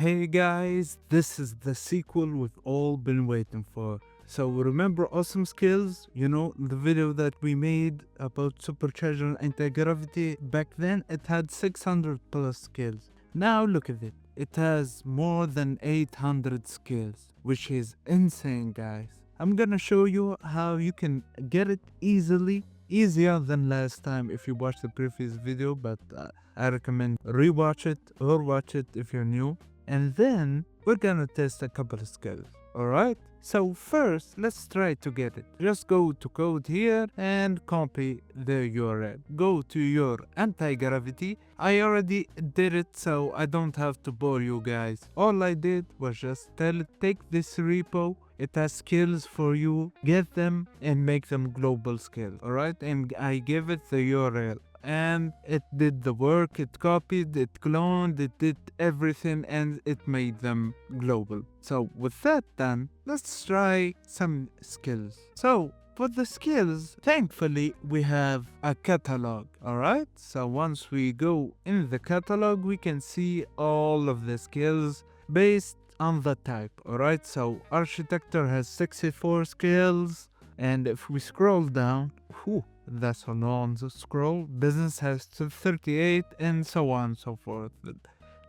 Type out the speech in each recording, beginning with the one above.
Hey guys, this is the sequel we've all been waiting for. So remember Awesome Skills? You know, the video that we made about SUPERCHARGE Antigravity? Back then it had 600 plus skills. Now look at it. It has more than 800 skills, which is insane, guys. I'm gonna show you how you can get it easily, easier than last time if you watched the previous video, but I recommend rewatch it or watch it if you're new. And then we're gonna test a couple of skills, alright? So first, let's try to get it. Just go to code here and copy the URL. Go to your anti-gravity. I already did it, so I don't have to bore you guys. All I did was just tell it, take this repo. It has skills for you, get them and make them global skills, alright? And I gave it the URL. And it did the work, it copied, it cloned, it did everything, and it made them global. So with that done, let's try some skills. So for the skills, thankfully we have a catalog, alright? So once we go in the catalog, we can see all of the skills based on the type, alright? So architecture has 64 skills, and if we scroll down, that's a long scroll. Business has 38 and so on and so forth.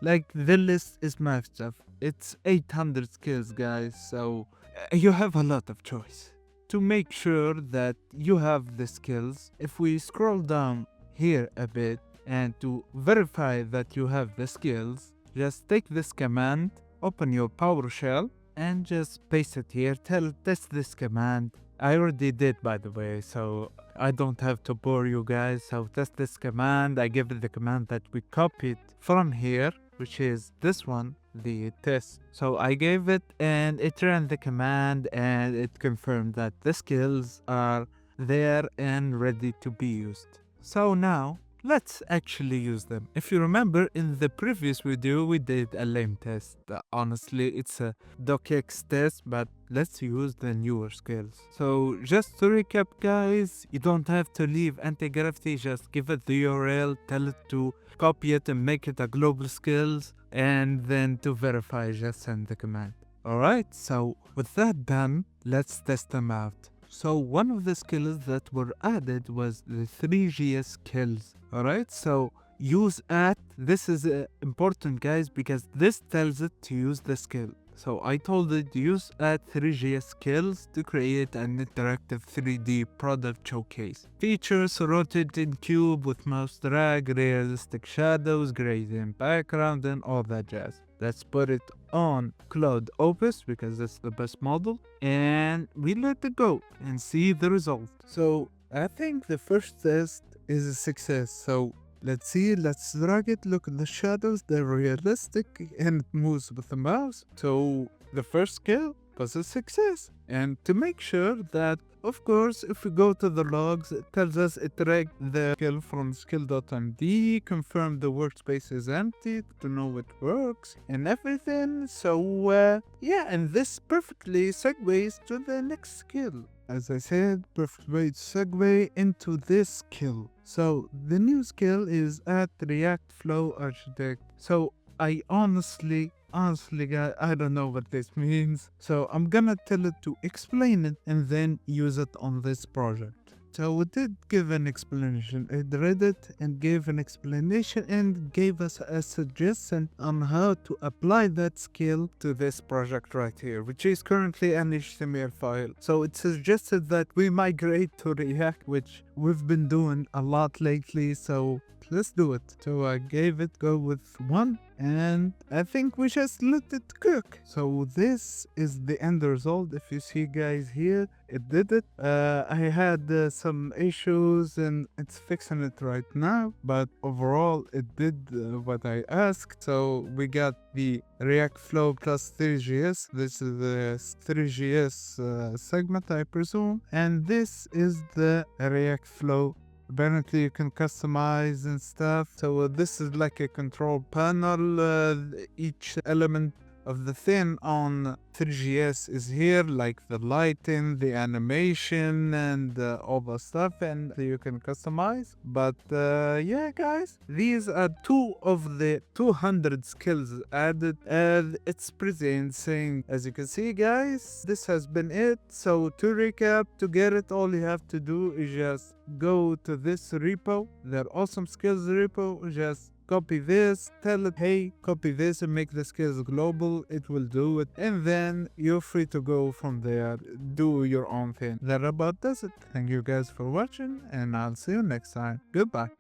Like the list is massive. It's 800 skills, guys. So you have a lot of choice. To make sure that you have the skills, if we scroll down here a bit and to verify that you have the skills, just take this command, open your PowerShell and just paste it here. Test this command. I already did, by the way, so I don't have to bore you guys. So test this command. I give it the command that we copied from here, which is this one, the test. So I gave it and it ran the command and it confirmed that the skills are there and ready to be used. So now let's actually use them. If you remember, in the previous video we did a lame test. Honestly, it's a docx test, but let's use the newer skills. So just to recap, guys, you don't have to leave anti-gravity. Just give it the URL, tell it to copy it and make it a global skills, and then to verify, just send the command. Alright, so with that done, let's test them out. So one of the skills that were added was the 3GS skills. Alright, so use at. This is important, guys, because this tells it to use the skill. So I told it to use at 3GS skills to create an interactive 3D product showcase. Features: rotating cube with mouse drag, realistic shadows, gradient background, and all that jazz. Let's put it on Cloud Opus because that's the best model, and we let it go and see the result. So I think the first test is a success. So let's see, let's drag it, look at the shadows, they're realistic and it moves with the mouse. So the first skill was a success. And to make sure that, of course, if we go to the logs, it tells us it dragged the skill from skill.md, confirmed the workspace is empty to know it works and everything. So yeah, and this perfectly segues to the next skill. As I said, perfect way to segue into this skill. So the new skill is at React Flow Architect. So I honestly guys, I don't know what this means. So I'm gonna tell it to explain it and then use it on this project. So it did give an explanation. It read it and gave an explanation and gave us a suggestion on how to apply that skill to this project right here, which is currently an HTML file. So it suggested that we migrate to React, which we've been doing a lot lately. So let's do it. So I gave it go with 1 and I think we just let it cook. So this is the end result. If you see, guys, here it did it. I had some issues and it's fixing it right now, but overall it did what I asked. So we got the React Flow plus 3GS. This is the 3GS segment, I presume, and this is the React Flow. Apparently you can customize and stuff. So this is like a control panel. Each element of the thing on 3GS is here, like the lighting, the animation, and all the stuff, and you can customize. But yeah, guys, these are two of the 200 skills added, and it's pretty insane. As you can see, guys, this has been it. So to recap, to get it, all you have to do is just go to this repo, that awesome skills repo, just copy this, tell it, hey, copy this and make the skills global. It will do it. And then you're free to go from there, do your own thing. That about does it. Thank you guys for watching, and I'll see you next time. Goodbye.